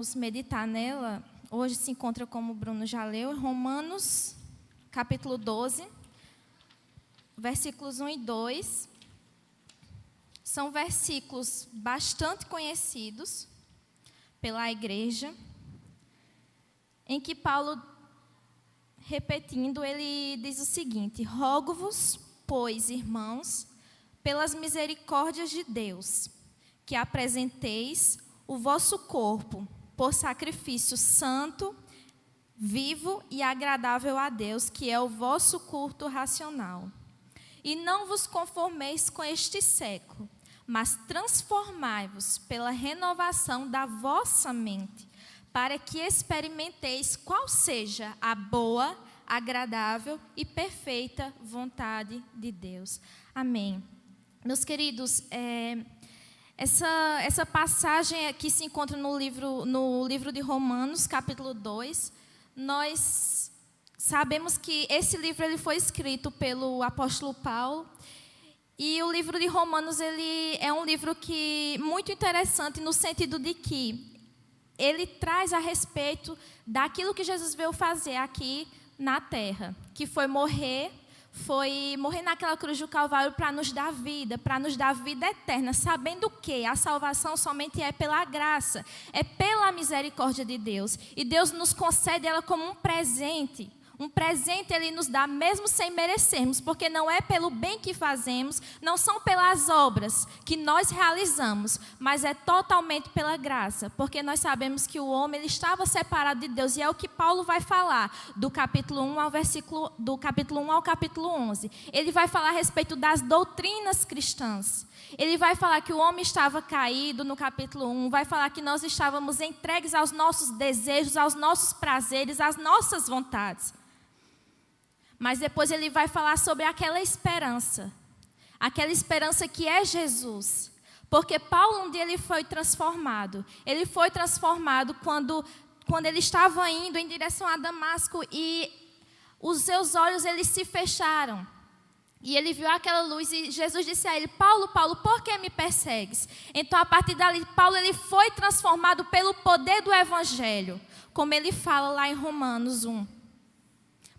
Vamos meditar nela. Hoje se encontra, como o Bruno já leu, Romanos, capítulo 12, versículos 1 e 2. São versículos bastante conhecidos pela igreja, em que Paulo, repetindo, ele diz o seguinte: rogo-vos, pois, irmãos, pelas misericórdias de Deus, que apresenteis o vosso corpo por sacrifício santo, vivo e agradável a Deus, que é o vosso culto racional. E não vos conformeis com este século, mas transformai-vos pela renovação da vossa mente, para que experimenteis qual seja a boa, agradável e perfeita vontade de Deus. Amém. Meus queridos, essa passagem aqui se encontra no livro de Romanos, capítulo 2. Nós sabemos que esse livro ele foi escrito pelo apóstolo Paulo. E o livro de Romanos ele é um livro muito interessante no sentido de que ele traz a respeito daquilo que Jesus veio fazer aqui na terra, que foi morrer naquela cruz do Calvário para nos dar vida eterna, sabendo que a salvação somente é pela graça, é pela misericórdia de Deus. E Deus nos concede ela como um presente. Um presente Ele nos dá mesmo sem merecermos, porque não é pelo bem que fazemos, não são pelas obras que nós realizamos, mas é totalmente pela graça, porque nós sabemos que o homem ele estava separado de Deus, e é o que Paulo vai falar do capítulo 1 ao capítulo 11. Ele vai falar a respeito das doutrinas cristãs. Ele vai falar que o homem estava caído no capítulo 1, vai falar que nós estávamos entregues aos nossos desejos, aos nossos prazeres, às nossas vontades. Mas depois ele vai falar sobre aquela esperança que é Jesus. Porque Paulo um dia ele foi transformado. Ele foi transformado quando ele estava indo em direção a Damasco e os seus olhos eles se fecharam. E ele viu aquela luz e Jesus disse a ele: Paulo, Paulo, por que me persegues? Então a partir dali Paulo ele foi transformado pelo poder do Evangelho, como ele fala lá em Romanos 1.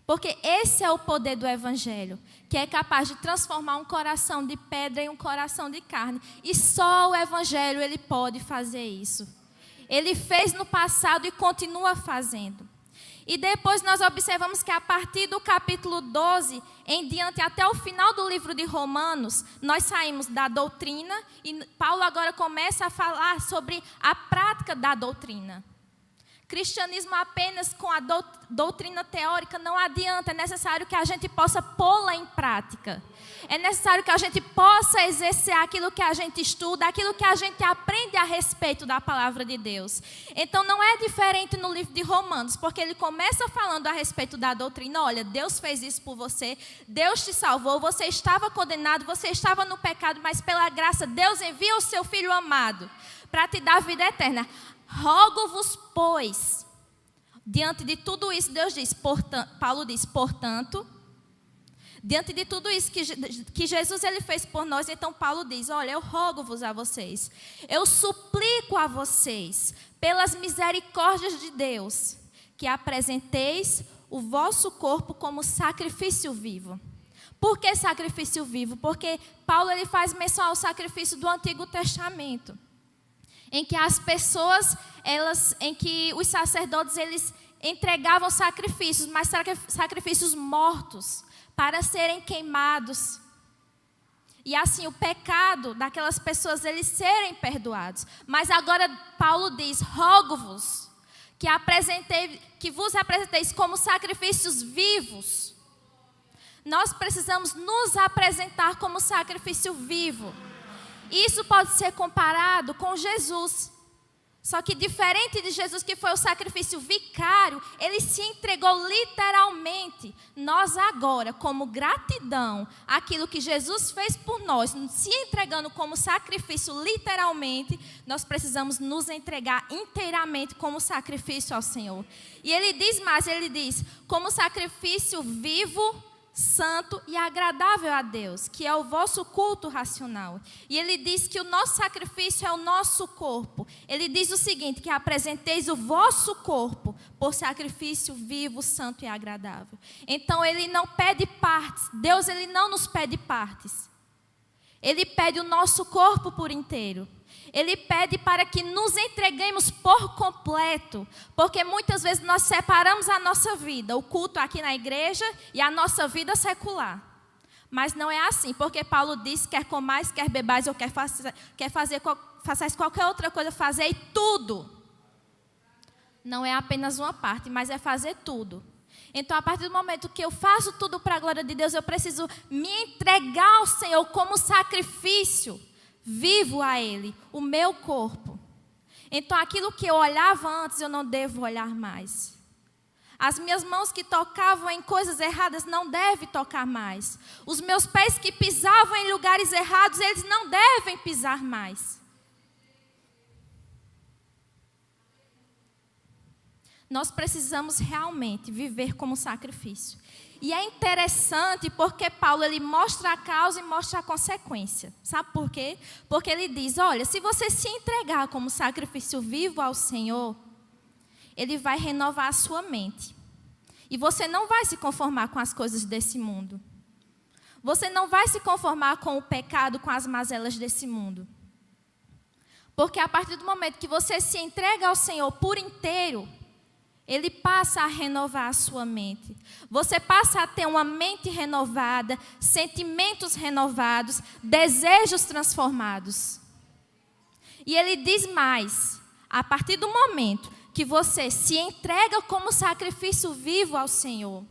Porque esse é o poder do Evangelho, que é capaz de transformar um coração de pedra em um coração de carne. E só o Evangelho ele pode fazer isso. Ele fez no passado e continua fazendo. E depois nós observamos que a partir do capítulo 12, em diante até o final do livro de Romanos, nós saímos da doutrina e Paulo agora começa a falar sobre a prática da doutrina. Cristianismo apenas com a doutrina teórica não adianta, é necessário que a gente possa pô-la em prática. É necessário que a gente possa exercer aquilo que a gente estuda, aquilo que a gente aprende a respeito da palavra de Deus. Então não é diferente no livro de Romanos, porque ele começa falando a respeito da doutrina. Olha, Deus fez isso por você, Deus te salvou, você estava condenado, você estava no pecado, mas pela graça Deus envia o seu Filho amado para te dar vida eterna. Rogo-vos, pois, diante de tudo isso, Paulo diz, portanto, diante de tudo isso que Jesus ele fez por nós, então Paulo diz, olha, eu rogo-vos a vocês, eu suplico a vocês, pelas misericórdias de Deus, que apresenteis o vosso corpo como sacrifício vivo. Por que sacrifício vivo? Porque Paulo ele faz menção ao sacrifício do Antigo Testamento, em que as pessoas, em que os sacerdotes, eles entregavam sacrifícios, mas sacrifícios mortos, para serem queimados. E assim, o pecado daquelas pessoas, eles serem perdoados. Mas agora Paulo diz, rogo-vos, que vos apresenteis como sacrifícios vivos. Nós precisamos nos apresentar como sacrifício vivo. Isso pode ser comparado com Jesus. Só que diferente de Jesus, que foi o sacrifício vicário, ele se entregou literalmente. Nós agora, como gratidão àquilo que Jesus fez por nós, se entregando como sacrifício literalmente, nós precisamos nos entregar inteiramente como sacrifício ao Senhor. E ele diz mais, ele diz, como sacrifício vivo, santo e agradável a Deus, que é o vosso culto racional. E ele diz que o nosso sacrifício é o nosso corpo. Ele diz o seguinte, que apresenteis o vosso corpo por sacrifício vivo, santo e agradável. Então ele não pede partes. Deus, ele não nos pede partes. Ele pede o nosso corpo por inteiro. Ele pede para que nos entreguemos por completo, porque muitas vezes nós separamos a nossa vida, o culto aqui na igreja e a nossa vida secular. Mas não é assim, porque Paulo diz, quer comais, quer bebais, ou façais qualquer outra coisa, fazei tudo. Não é apenas uma parte, mas é fazer tudo. Então, a partir do momento que eu faço tudo para a glória de Deus, eu preciso me entregar ao Senhor como sacrifício vivo a Ele, o meu corpo. Então, aquilo que eu olhava antes, eu não devo olhar mais. As minhas mãos que tocavam em coisas erradas, não devem tocar mais. Os meus pés que pisavam em lugares errados, eles não devem pisar mais. Nós precisamos realmente viver como sacrifício. E é interessante porque Paulo ele mostra a causa e mostra a consequência. Sabe por quê? Porque ele diz, olha, se você se entregar como sacrifício vivo ao Senhor, Ele vai renovar a sua mente. E você não vai se conformar com as coisas desse mundo. Você não vai se conformar com o pecado, com as mazelas desse mundo. Porque a partir do momento que você se entrega ao Senhor por inteiro, Ele passa a renovar a sua mente. Você passa a ter uma mente renovada, sentimentos renovados, desejos transformados. E Ele diz mais, a partir do momento que você se entrega como sacrifício vivo ao Senhor,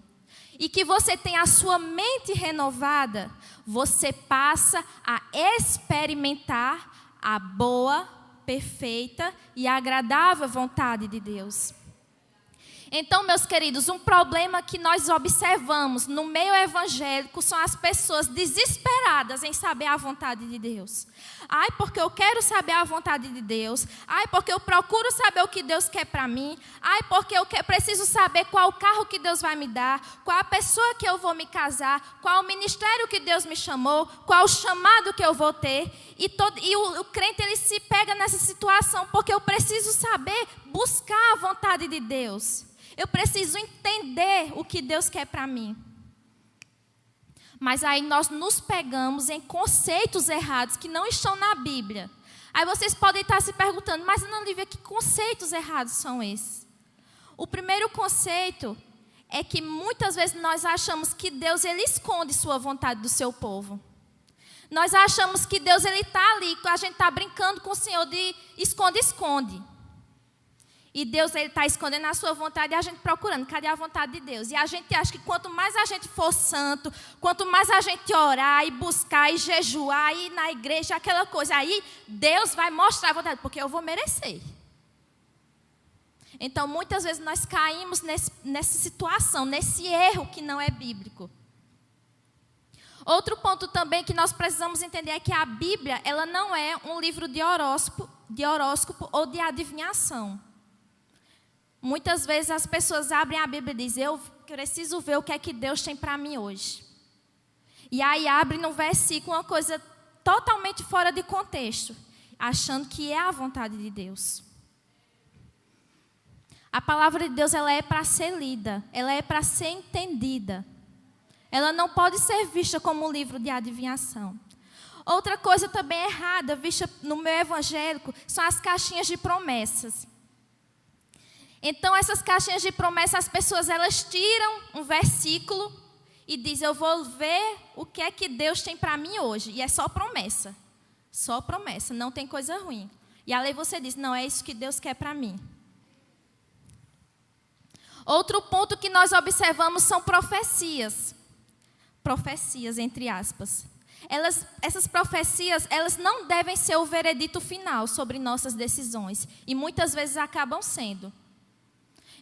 e que você tem a sua mente renovada, você passa a experimentar a boa, perfeita e agradável vontade de Deus. Então, meus queridos, um problema que nós observamos no meio evangélico são as pessoas desesperadas em saber a vontade de Deus. Ai, porque eu quero saber a vontade de Deus. Ai, porque eu procuro saber o que Deus quer para mim. Ai, porque eu preciso saber qual o carro que Deus vai me dar, qual a pessoa que eu vou me casar, qual o ministério que Deus me chamou, qual o chamado que eu vou ter. E o crente ele se pega nessa situação porque eu preciso saber buscar a vontade de Deus. Eu preciso entender o que Deus quer para mim. Mas aí nós nos pegamos em conceitos errados que não estão na Bíblia. Aí vocês podem estar se perguntando, mas Ana Lívia, que conceitos errados são esses? O primeiro conceito é que muitas vezes nós achamos que Deus ele esconde sua vontade do seu povo. Nós achamos que Deus ele está ali, a gente está brincando com o Senhor de esconde-esconde. E Deus está escondendo a sua vontade e a gente procurando, cadê a vontade de Deus? E a gente acha que quanto mais a gente for santo, quanto mais a gente orar e buscar e jejuar e ir na igreja, aquela coisa, aí Deus vai mostrar a vontade, porque eu vou merecer. Então, muitas vezes nós caímos nessa situação, nesse erro que não é bíblico. Outro ponto também que nós precisamos entender é que a Bíblia, ela não é um livro de horóscopo ou de adivinhação. Muitas vezes as pessoas abrem a Bíblia e dizem, eu preciso ver o que é que Deus tem para mim hoje. E aí abre no versículo uma coisa totalmente fora de contexto, achando que é a vontade de Deus. A palavra de Deus ela é para ser lida, ela é para ser entendida. Ela não pode ser vista como um livro de adivinhação. Outra coisa também errada, vista no meio evangélico, são as caixinhas de promessas. Então, essas caixinhas de promessa, as pessoas elas tiram um versículo e dizem, eu vou ver o que é que Deus tem para mim hoje. E é só promessa, não tem coisa ruim. E aí você diz, não, é isso que Deus quer para mim. Outro ponto que nós observamos são profecias. Profecias, entre aspas. Essas profecias, elas não devem ser o veredito final sobre nossas decisões. E muitas vezes acabam sendo.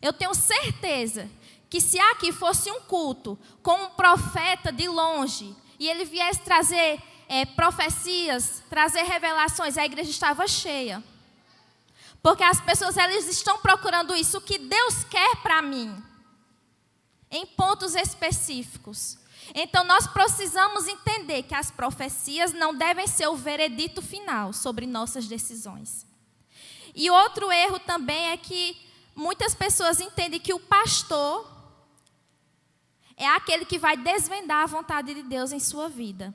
Eu tenho certeza que se aqui fosse um culto com um profeta de longe e ele viesse trazer profecias, trazer revelações, a igreja estava cheia. Porque as pessoas elas estão procurando isso, o que Deus quer para mim, em pontos específicos. Então, nós precisamos entender que as profecias não devem ser o veredito final sobre nossas decisões. E outro erro também é que muitas pessoas entendem que o pastor é aquele que vai desvendar a vontade de Deus em sua vida.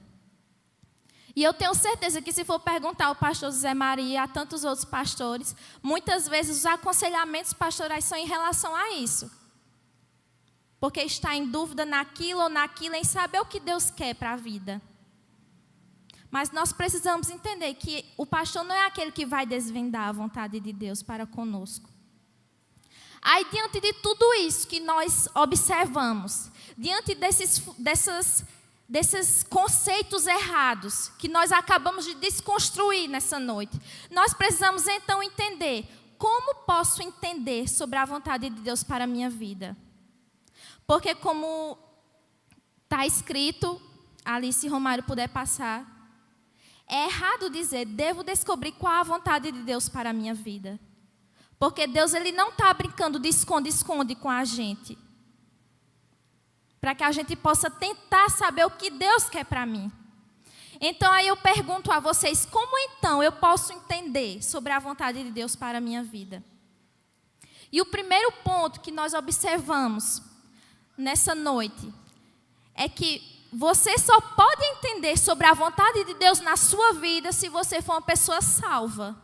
E eu tenho certeza que se for perguntar ao pastor José Maria e a tantos outros pastores, muitas vezes os aconselhamentos pastorais são em relação a isso. Porque está em dúvida naquilo ou naquilo, em saber o que Deus quer para a vida. Mas nós precisamos entender que o pastor não é aquele que vai desvendar a vontade de Deus para conosco. Aí, diante de tudo isso que nós observamos, diante desses conceitos errados que nós acabamos de desconstruir nessa noite, nós precisamos então entender como posso entender sobre a vontade de Deus para a minha vida. Porque como está escrito, ali se Romário puder passar, é errado dizer, devo descobrir qual a vontade de Deus para a minha vida. Porque Deus ele não está brincando de esconde-esconde com a gente. Para que a gente possa tentar saber o que Deus quer para mim. Então aí eu pergunto a vocês, como então eu posso entender sobre a vontade de Deus para a minha vida? E o primeiro ponto que nós observamos nessa noite é que você só pode entender sobre a vontade de Deus na sua vida se você for uma pessoa salva.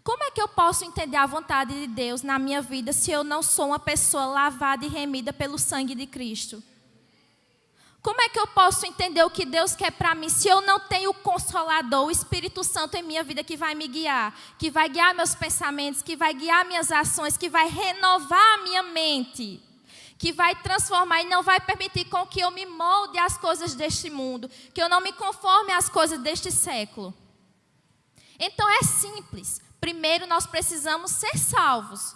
Como é que eu posso entender a vontade de Deus na minha vida se eu não sou uma pessoa lavada e remida pelo sangue de Cristo? Como é que eu posso entender o que Deus quer para mim se eu não tenho o Consolador, o Espírito Santo em minha vida que vai me guiar, que vai guiar meus pensamentos, que vai guiar minhas ações, que vai renovar a minha mente, que vai transformar e não vai permitir com que eu me molde às coisas deste mundo, que eu não me conforme às coisas deste século? Então é simples. Primeiro, nós precisamos ser salvos.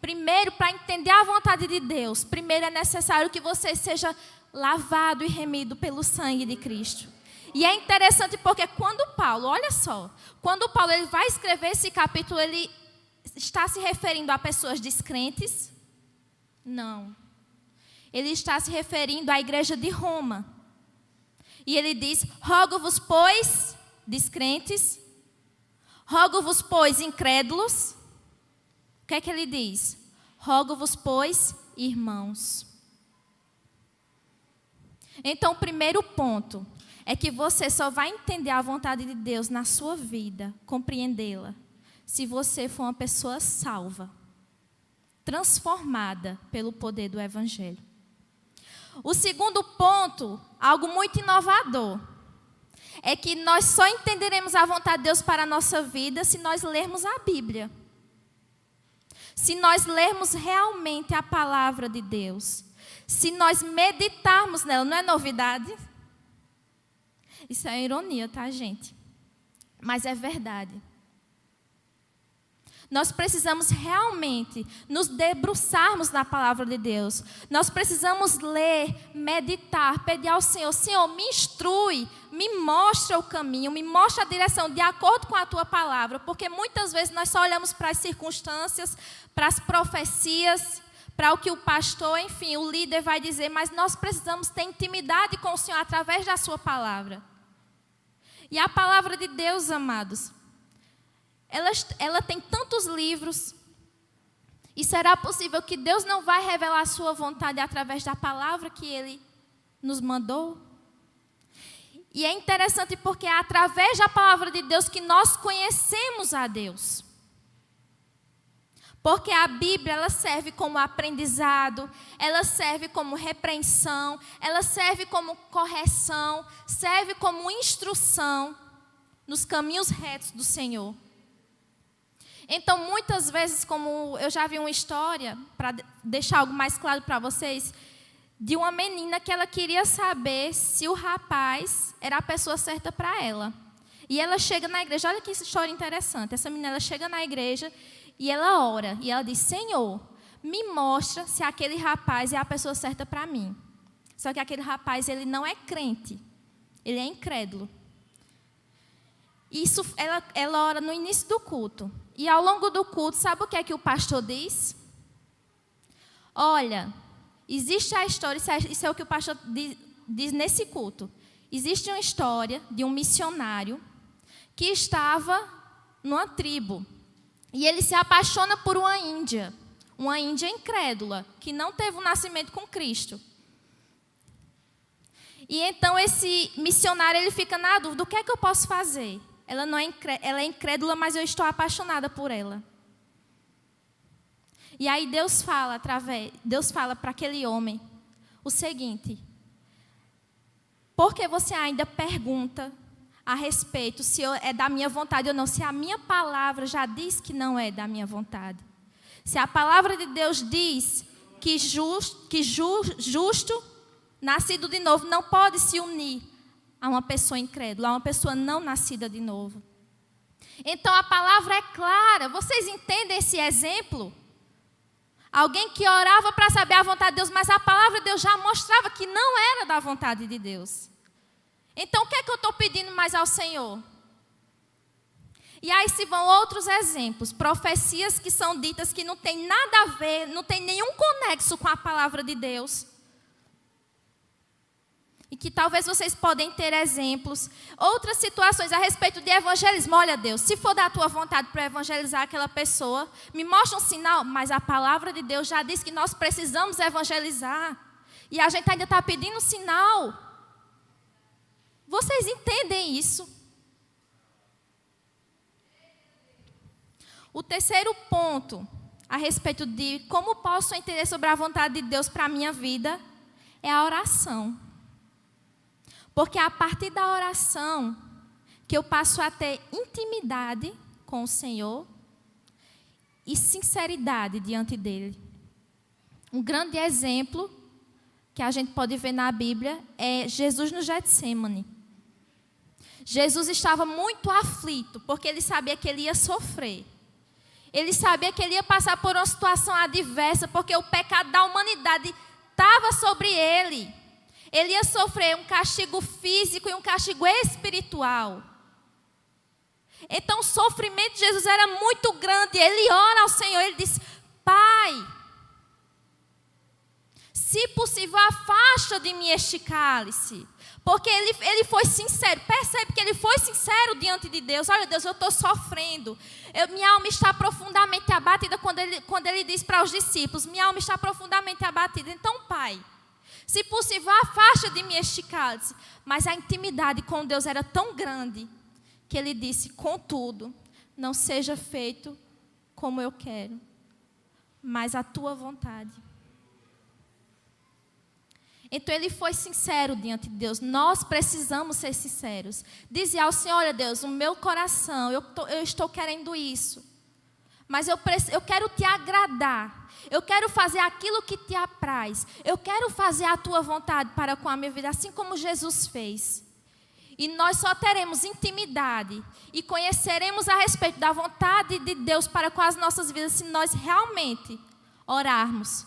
Primeiro, para entender a vontade de Deus, primeiro é necessário que você seja lavado e remido pelo sangue de Cristo. E é interessante porque quando Paulo, olha só, quando Paulo ele vai escrever esse capítulo, ele está se referindo a pessoas descrentes? Não. Ele está se referindo à igreja de Roma. E ele diz, rogo-vos, pois, descrentes, rogo-vos, pois, incrédulos. O que é que ele diz? Rogo-vos, pois, irmãos. Então, o primeiro ponto é que você só vai entender a vontade de Deus na sua vida, compreendê-la, se você for uma pessoa salva, transformada pelo poder do Evangelho. O segundo ponto, algo muito inovador, é que nós só entenderemos a vontade de Deus para a nossa vida se nós lermos a Bíblia. Se nós lermos realmente a palavra de Deus. Se nós meditarmos nela, não é novidade? Isso é ironia, tá, gente? Mas é verdade. Nós precisamos realmente nos debruçarmos na palavra de Deus. Nós precisamos ler, meditar, pedir ao Senhor, Senhor, me instrui, me mostra o caminho, me mostra a direção de acordo com a tua palavra. Porque muitas vezes nós só olhamos para as circunstâncias, para as profecias, para o que o pastor, enfim, o líder vai dizer, mas nós precisamos ter intimidade com o Senhor através da sua palavra. E a palavra de Deus, amados, ela tem tantos livros, e será possível que Deus não vai revelar a sua vontade através da palavra que Ele nos mandou? E é interessante porque é através da palavra de Deus que nós conhecemos a Deus. Porque a Bíblia, ela serve como aprendizado, ela serve como repreensão, ela serve como correção, serve como instrução nos caminhos retos do Senhor. Então, muitas vezes, como eu já vi uma história, para deixar algo mais claro para vocês, de uma menina que ela queria saber se o rapaz era a pessoa certa para ela. E ela chega na igreja, olha que história interessante, essa menina ela chega na igreja e ela ora, e ela diz, Senhor, me mostra se aquele rapaz é a pessoa certa para mim. Só que aquele rapaz, ele não é crente, ele é incrédulo. Isso ela ora no início do culto. E ao longo do culto, sabe o que é que o pastor diz? Olha, Existe a história, isso é o que o pastor diz nesse culto. Existe uma história de um missionário que estava numa tribo. E ele se apaixona por uma índia incrédula, que não teve um nascimento com Cristo. E então esse missionário ele fica na dúvida, o que é que eu posso fazer? Ela é incrédula, mas eu estou apaixonada por ela. E aí Deus fala para aquele homem o seguinte: por que você ainda pergunta a respeito se é da minha vontade ou não, se a minha palavra já diz que não é da minha vontade? Se a palavra de Deus diz que justo, nascido de novo, não pode se unir a uma pessoa incrédula, a uma pessoa não nascida de novo. Então a palavra é clara. Vocês entendem esse exemplo? Alguém que orava para saber a vontade de Deus, mas a palavra de Deus já mostrava que não era da vontade de Deus. Então o que é que eu estou pedindo mais ao Senhor? E aí se vão outros exemplos, profecias que são ditas que não tem nada a ver, não tem nenhum conexo com a palavra de Deus. E que talvez vocês podem ter exemplos. Outras situações a respeito de evangelismo. Olha, Deus, se for da tua vontade para evangelizar aquela pessoa, me mostra um sinal. Mas a palavra de Deus já diz que nós precisamos evangelizar. E a gente ainda está pedindo um sinal. Vocês entendem isso? O terceiro ponto, a respeito de como posso entender sobre a vontade de Deus para a minha vida, é a oração. Porque é a partir da oração que eu passo a ter intimidade com o Senhor e sinceridade diante dEle. Um grande exemplo que a gente pode ver na Bíblia é Jesus no Getsêmani. Jesus estava muito aflito, porque ele sabia que ele ia sofrer. Ele sabia que ele ia passar por uma situação adversa, porque o pecado da humanidade estava sobre ele. Ele ia sofrer um castigo físico e um castigo espiritual. Então o sofrimento de Jesus era muito grande. Ele ora ao Senhor, ele diz: Pai, se possível, afasta de mim este cálice. Porque ele foi sincero. Percebe que ele foi sincero diante de Deus. Olha, Deus, eu estou sofrendo. Minha alma está profundamente abatida. Quando ele diz para os discípulos: minha alma está profundamente abatida. Então, Pai, se possível, afasta de mim este cálice. Mas a intimidade com Deus era tão grande que ele disse: contudo, não seja feito como eu quero, mas a tua vontade. Então ele foi sincero diante de Deus. Nós precisamos ser sinceros. Dizer ao Senhor: olha, Deus, o meu coração, eu estou querendo isso. Mas eu quero te agradar. Eu quero fazer aquilo que te apraz. Eu quero fazer a tua vontade para com a minha vida, assim como Jesus fez. E nós só teremos intimidade e conheceremos a respeito da vontade de Deus para com as nossas vidas se nós realmente orarmos.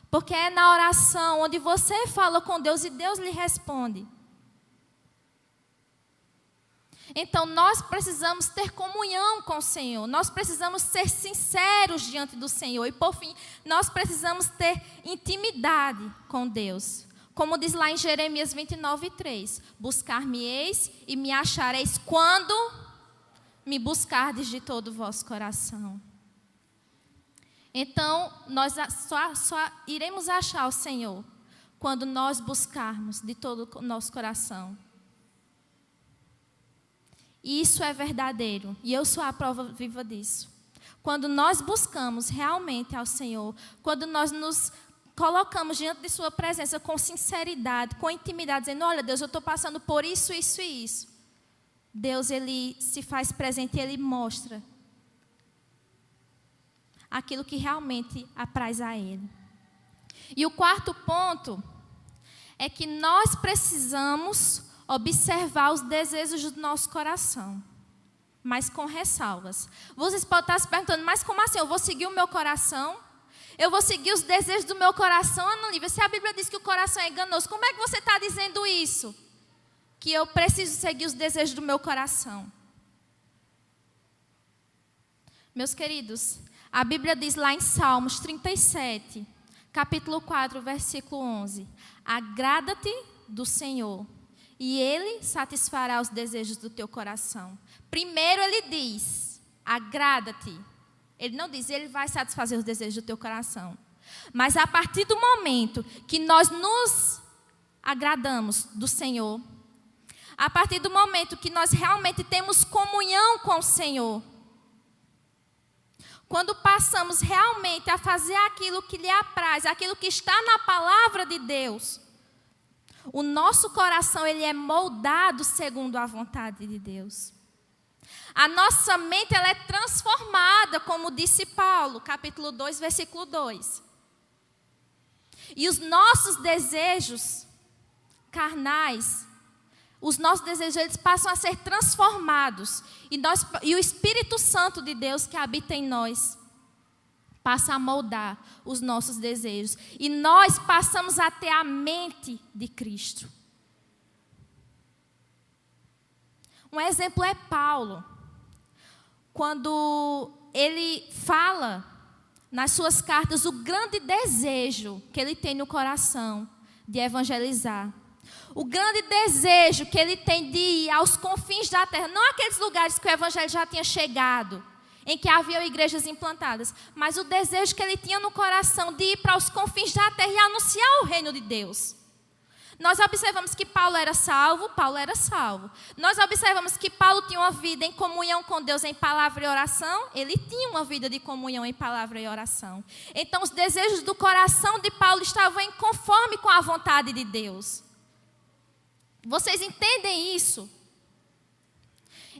Porque é na oração onde você fala com Deus e Deus lhe responde. Então nós precisamos ter comunhão com o Senhor. Nós precisamos ser sinceros diante do Senhor. E por fim, nós precisamos ter intimidade com Deus. Como diz lá em Jeremias 29:3. Buscar-me-eis e me achareis quando me buscardes de todo o vosso coração. Então, nós só iremos achar o Senhor quando nós buscarmos de todo o nosso coração. E isso é verdadeiro. E eu sou a prova viva disso. Quando nós buscamos realmente ao Senhor, quando nós nos colocamos diante de sua presença com sinceridade, com intimidade, dizendo: olha, Deus, eu estou passando por isso, isso e isso. Deus, Ele se faz presente e Ele mostra aquilo que realmente apraz a Ele. E o quarto ponto é que nós precisamos observar os desejos do nosso coração, mas com ressalvas. Vocês podem estar se perguntando: mas como assim? Eu vou seguir o meu coração? Eu vou seguir os desejos do meu coração, Ana Lívia? Se a Bíblia diz que o coração é enganoso, como é que você está dizendo isso? Que eu preciso seguir os desejos do meu coração. Meus queridos, a Bíblia diz lá em Salmos 37, capítulo 4, versículo 11. Agrada-te do Senhor, e Ele satisfará os desejos do teu coração. Primeiro Ele diz, agrada-te. Ele não diz, Ele vai satisfazer os desejos do teu coração. Mas a partir do momento que nós nos agradamos do Senhor, a partir do momento que nós realmente temos comunhão com o Senhor, quando passamos realmente a fazer aquilo que lhe apraz, aquilo que está na palavra de Deus, o nosso coração ele é moldado segundo a vontade de Deus. A nossa mente ela é transformada, como disse Paulo, capítulo 2, versículo 2. E os nossos desejos carnais, os nossos desejos eles passam a ser transformados. E o Espírito Santo de Deus que habita em nós passa a moldar os nossos desejos. E nós passamos a ter a mente de Cristo. Um exemplo é Paulo. Quando ele fala nas suas cartas o grande desejo que ele tem no coração de evangelizar. O grande desejo que ele tem de ir aos confins da terra, não aqueles lugares que o evangelho já tinha chegado, em que haviam igrejas implantadas, mas o desejo que ele tinha no coração de ir para os confins da terra e anunciar o reino de Deus. Nós observamos que Paulo era salvo. Nós observamos que Paulo tinha uma vida em comunhão com Deus em palavra e oração. Ele tinha uma vida de comunhão em palavra e oração. Então os desejos do coração de Paulo estavam em conforme com a vontade de Deus. Vocês entendem isso?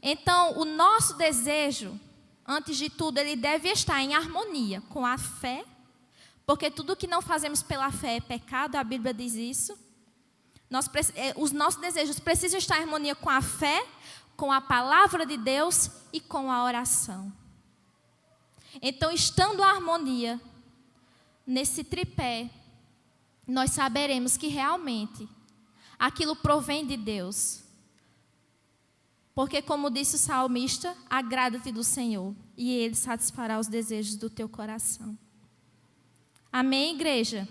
Então, o nosso desejo, antes de tudo, ele deve estar em harmonia com a fé, porque tudo que não fazemos pela fé é pecado, a Bíblia diz isso. Os nossos desejos precisam estar em harmonia com a fé, com a palavra de Deus e com a oração. Então, estando a harmonia nesse tripé, nós saberemos que realmente aquilo provém de Deus. Porque, como disse o salmista, agrada-te do Senhor, e Ele satisfará os desejos do teu coração. Amém, igreja?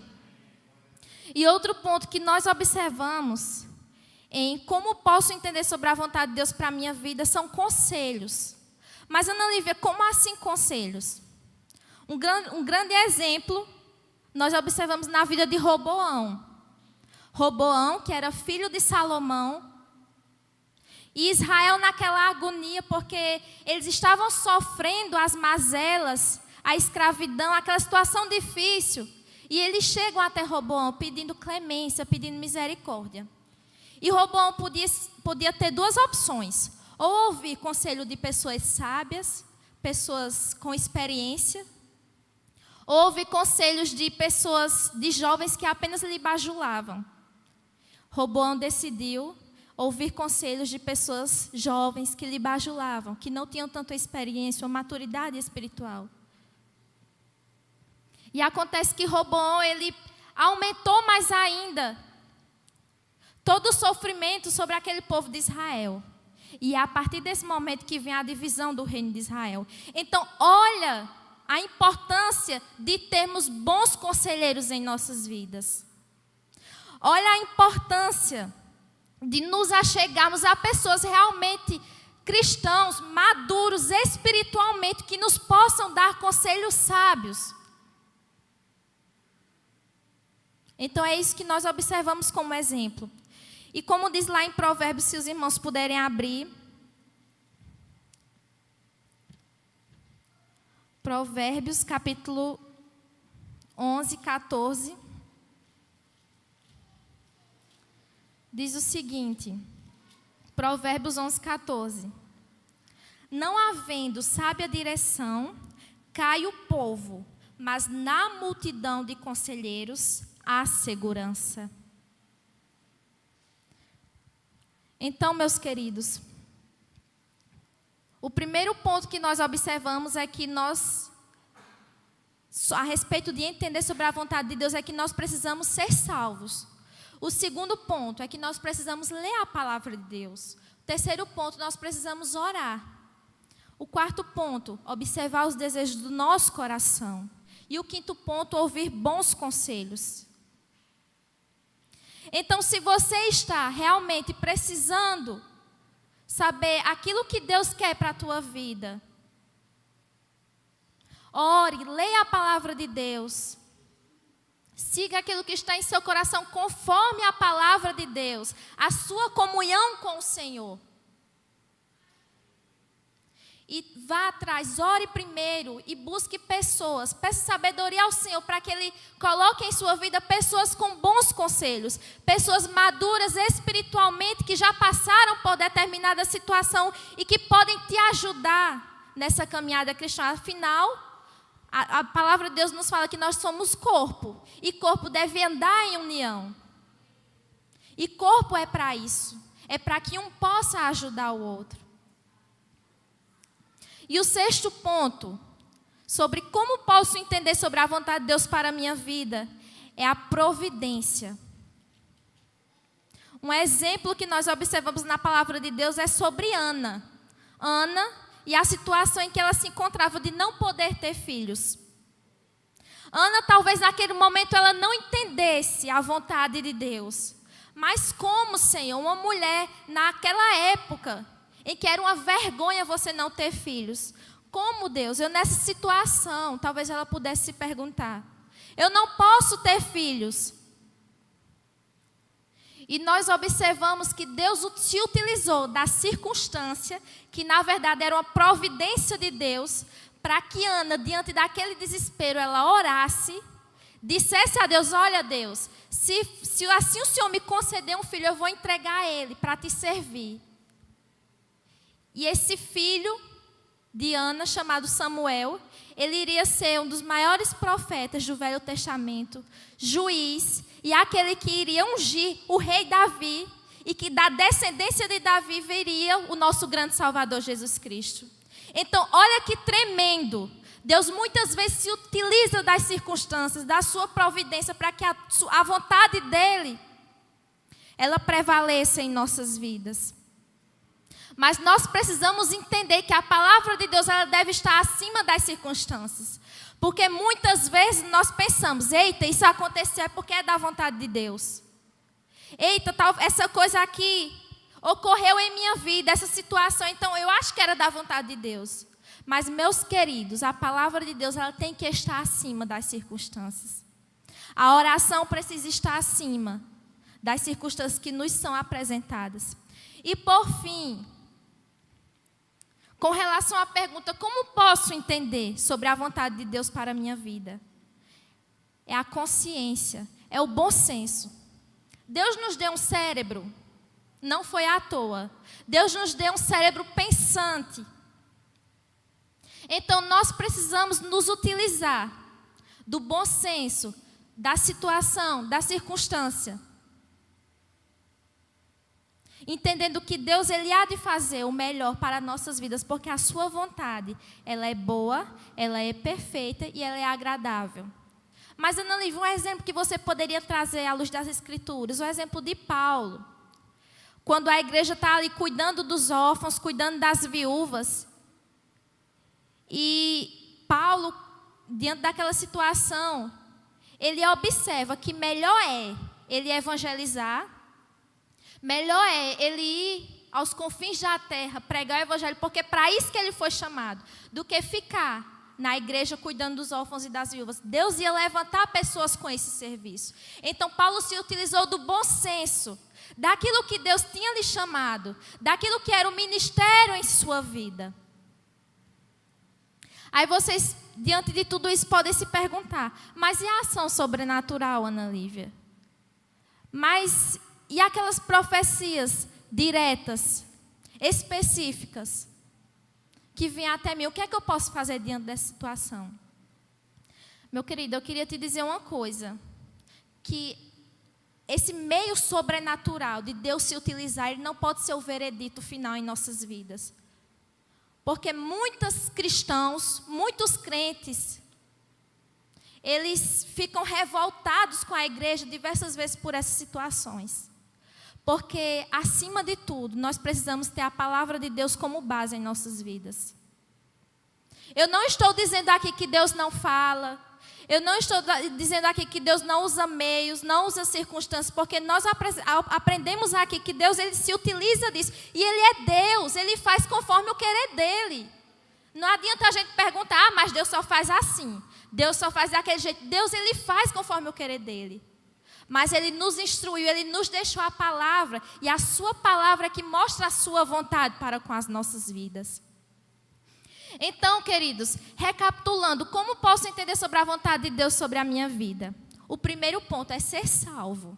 E outro ponto que nós observamos em como posso entender sobre a vontade de Deus para a minha vida são conselhos. Mas, Ana Lívia, como assim conselhos? Um grande exemplo nós observamos na vida de Roboão. Roboão, que era filho de Salomão, e Israel naquela agonia, porque eles estavam sofrendo as mazelas, a escravidão, aquela situação difícil. E eles chegam até Roboão pedindo clemência, pedindo misericórdia. E Roboão podia ter duas opções. Ou ouvir conselho de pessoas sábias, pessoas com experiência, ou ouvir conselhos de pessoas, de jovens que apenas lhe bajulavam. Roboão decidiu ouvir conselhos de pessoas jovens que lhe bajulavam, que não tinham tanta experiência ou maturidade espiritual. E acontece que Roboão, ele aumentou mais ainda todo o sofrimento sobre aquele povo de Israel. E é a partir desse momento que vem a divisão do reino de Israel. Então, olha a importância de termos bons conselheiros em nossas vidas. Olha a importância de nos achegarmos a pessoas realmente cristãos, maduros espiritualmente, que nos possam dar conselhos sábios. Então é isso que nós observamos como exemplo. E como diz lá em Provérbios, se os irmãos puderem abrir. Provérbios, capítulo 11, 14. Diz o seguinte, Provérbios 11, 14. Não havendo sábia direção, cai o povo, mas na multidão de conselheiros há segurança. Então, meus queridos, o primeiro ponto que nós observamos é que nós, a respeito de entender sobre a vontade de Deus, é que nós precisamos ser salvos. O segundo ponto é que nós precisamos ler a palavra de Deus. O terceiro ponto, nós precisamos orar. O quarto ponto, observar os desejos do nosso coração. E o quinto ponto, ouvir bons conselhos. Então, se você está realmente precisando saber aquilo que Deus quer para a tua vida, ore, leia a palavra de Deus. Siga aquilo que está em seu coração conforme a palavra de Deus, a sua comunhão com o Senhor. E vá atrás, ore primeiro e busque pessoas, peça sabedoria ao Senhor para que Ele coloque em sua vida pessoas com bons conselhos, pessoas maduras espiritualmente que já passaram por determinada situação e que podem te ajudar nessa caminhada cristã. Afinal, a palavra de Deus nos fala que nós somos corpo e corpo deve andar em união. E corpo é para isso, é para que um possa ajudar o outro. E o sexto ponto, sobre como posso entender sobre a vontade de Deus para a minha vida, é a providência. Um exemplo que nós observamos na palavra de Deus é sobre Ana. Ana e a situação em que ela se encontrava de não poder ter filhos. Ana, talvez naquele momento, ela não entendesse a vontade de Deus. Mas como, Senhor, uma mulher naquela época, em que era uma vergonha você não ter filhos. Como, Deus? Eu nessa situação, talvez ela pudesse se perguntar. Eu não posso ter filhos. E nós observamos que Deus se utilizou da circunstância, que na verdade era uma providência de Deus, para que Ana, diante daquele desespero, ela orasse, dissesse a Deus, olha Deus, se assim o Senhor me conceder um filho, eu vou entregar a ele para te servir. E esse filho de Ana, chamado Samuel, ele iria ser um dos maiores profetas do Velho Testamento, juiz, e aquele que iria ungir o rei Davi, e que da descendência de Davi viria o nosso grande Salvador Jesus Cristo. Então, olha que tremendo. Deus muitas vezes se utiliza das circunstâncias, da sua providência, para que a vontade dele, ela prevaleça em nossas vidas. Mas nós precisamos entender que a palavra de Deus ela deve estar acima das circunstâncias. Porque muitas vezes nós pensamos, eita, isso aconteceu porque é da vontade de Deus. Eita, essa coisa aqui ocorreu em minha vida, essa situação, então eu acho que era da vontade de Deus. Mas, meus queridos, a palavra de Deus ela tem que estar acima das circunstâncias. A oração precisa estar acima das circunstâncias que nos são apresentadas. E por fim, com relação à pergunta, como posso entender sobre a vontade de Deus para a minha vida? É a consciência, é o bom senso. Deus nos deu um cérebro, não foi à toa. Deus nos deu um cérebro pensante. Então, nós precisamos nos utilizar do bom senso, da situação, da circunstância. Entendendo que Deus ele há de fazer o melhor para nossas vidas, porque a sua vontade, ela é boa, ela é perfeita e ela é agradável. Mas, Ana Lívia, um exemplo que você poderia trazer à luz das Escrituras, o exemplo de Paulo. Quando a igreja está ali cuidando dos órfãos, cuidando das viúvas. E Paulo, diante daquela situação, ele observa que melhor é ele evangelizar, melhor é ele ir aos confins da terra, pregar o evangelho, porque é para isso que ele foi chamado, do que ficar na igreja cuidando dos órfãos e das viúvas. Deus ia levantar pessoas com esse serviço. Então, Paulo se utilizou do bom senso, daquilo que Deus tinha lhe chamado, daquilo que era o ministério em sua vida. Aí vocês, diante de tudo isso, podem se perguntar, mas e a ação sobrenatural, Ana Lívia? Mas e aquelas profecias diretas, específicas, que vêm até mim? O que é que eu posso fazer diante dessa situação? Meu querido, eu queria te dizer uma coisa, que esse meio sobrenatural de Deus se utilizar, ele não pode ser o veredito final em nossas vidas. Porque muitos cristãos, muitos crentes, eles ficam revoltados com a igreja diversas vezes por essas situações. Porque, acima de tudo, nós precisamos ter a palavra de Deus como base em nossas vidas. Eu não estou dizendo aqui que Deus não fala. Eu não estou dizendo aqui que Deus não usa meios, não usa circunstâncias, porque nós aprendemos aqui que Deus ele se utiliza disso. E Ele é Deus, Ele faz conforme o querer dEle. Não adianta a gente perguntar, mas Deus só faz assim. Deus só faz daquele jeito. Deus ele faz conforme o querer dEle. Mas Ele nos instruiu, Ele nos deixou a palavra. E a sua palavra é que mostra a sua vontade para com as nossas vidas. Então, queridos, recapitulando, como posso entender sobre a vontade de Deus sobre a minha vida? O primeiro ponto é ser salvo.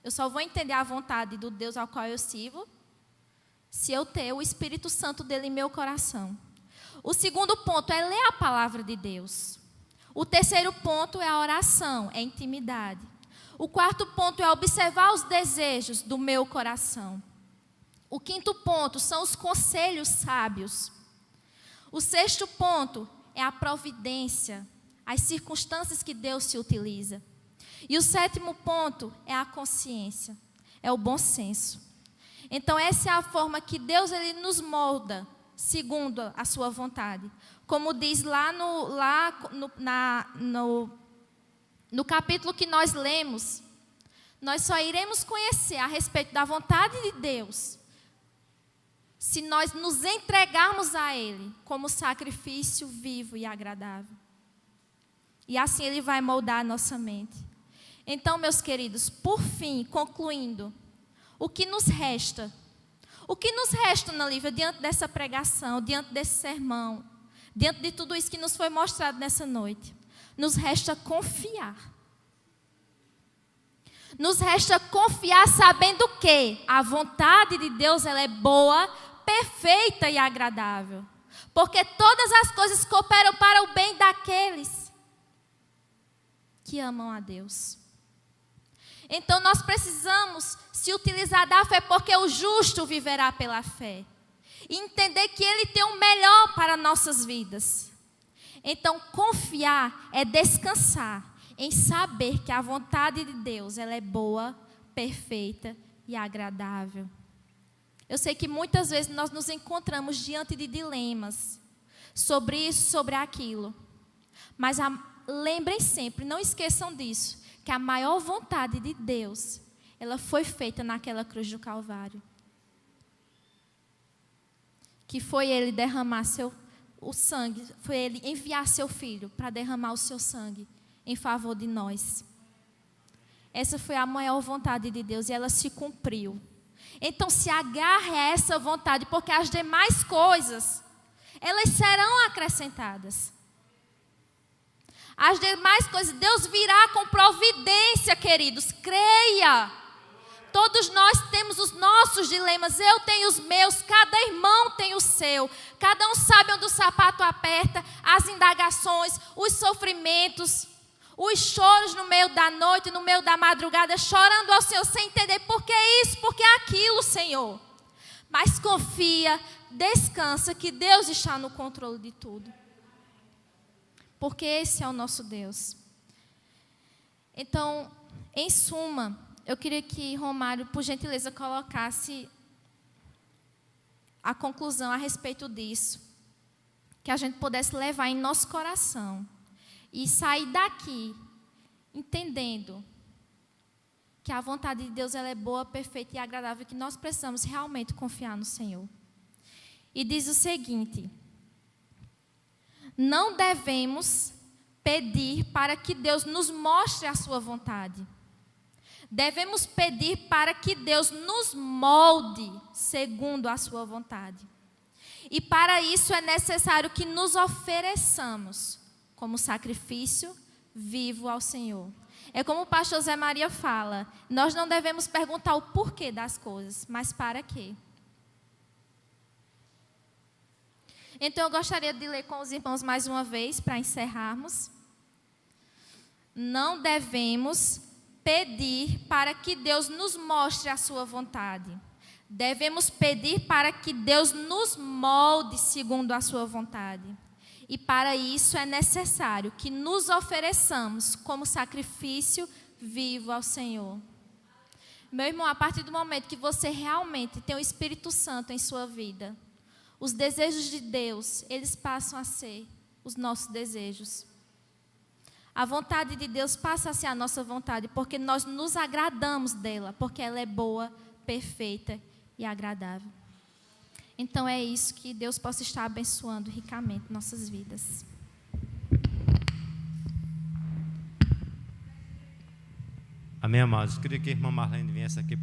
Eu só vou entender a vontade do Deus ao qual eu sirvo se eu ter o Espírito Santo dele em meu coração. O segundo ponto é ler a palavra de Deus. O terceiro ponto é a oração, é intimidade. O quarto ponto é observar os desejos do meu coração. O quinto ponto são os conselhos sábios. O sexto ponto é a providência, as circunstâncias que Deus se utiliza. E o sétimo ponto é a consciência, é o bom senso. Então essa é a forma que Deus ele nos molda, segundo a sua vontade. Como diz lá no capítulo que nós lemos, nós só iremos conhecer a respeito da vontade de Deus se nós nos entregarmos a Ele como sacrifício vivo e agradável. E assim Ele vai moldar a nossa mente. Então, meus queridos, por fim, concluindo, o que nos resta? O que nos resta, Ana Lívia, diante dessa pregação, diante desse sermão, diante de tudo isso que nos foi mostrado nessa noite? Nos resta confiar. Nos resta confiar sabendo que a vontade de Deus ela é boa, perfeita e agradável. Porque todas as coisas cooperam para o bem daqueles que amam a Deus. Então nós precisamos se utilizar da fé, porque o justo viverá pela fé. E entender que Ele tem o melhor para nossas vidas. Então confiar é descansar em saber que a vontade de Deus ela é boa, perfeita e agradável. Eu sei que muitas vezes nós nos encontramos diante de dilemas sobre isso, sobre aquilo. Mas lembrem sempre, não esqueçam disso, que a maior vontade de Deus, ela foi feita naquela cruz do Calvário. Que foi Ele derramar o sangue, foi Ele enviar seu Filho para derramar o seu sangue em favor de nós. Essa foi a maior vontade de Deus e ela se cumpriu. Então se agarre a essa vontade, porque as demais coisas, elas serão acrescentadas. As demais coisas, Deus virá com providência, queridos, creia. Todos nós temos os nossos dilemas, eu tenho os meus, cada irmão tem o seu. Cada um sabe onde o sapato aperta, as indagações, os sofrimentos, os choros no meio da noite, no meio da madrugada, chorando ao Senhor sem entender por que isso, por que aquilo, Senhor. Mas confia, descansa que Deus está no controle de tudo. Porque esse é o nosso Deus. Então, em suma, eu queria que Romário, por gentileza, colocasse a conclusão a respeito disso. Que a gente pudesse levar em nosso coração. E sair daqui entendendo que a vontade de Deus ela é boa, perfeita e agradável, que nós precisamos realmente confiar no Senhor. E diz o seguinte: não devemos pedir para que Deus nos mostre a sua vontade. Devemos pedir para que Deus nos molde segundo a sua vontade. E para isso é necessário que nos ofereçamos como sacrifício vivo ao Senhor. É como o pastor Zé Maria fala, nós não devemos perguntar o porquê das coisas, mas para quê. Então eu gostaria de ler com os irmãos mais uma vez, para encerrarmos. Não devemos pedir para que Deus nos mostre a sua vontade. Devemos pedir para que Deus nos molde segundo a sua vontade. E para isso é necessário que nos ofereçamos como sacrifício vivo ao Senhor. Meu irmão, a partir do momento que você realmente tem o Espírito Santo em sua vida, os desejos de Deus, eles passam a ser os nossos desejos. A vontade de Deus passa a ser a nossa vontade, porque nós nos agradamos dela, porque ela é boa, perfeita e agradável. Então é isso, que Deus possa estar abençoando ricamente nossas vidas. Amém, amados. Eu queria que a irmã Marlene viesse aqui.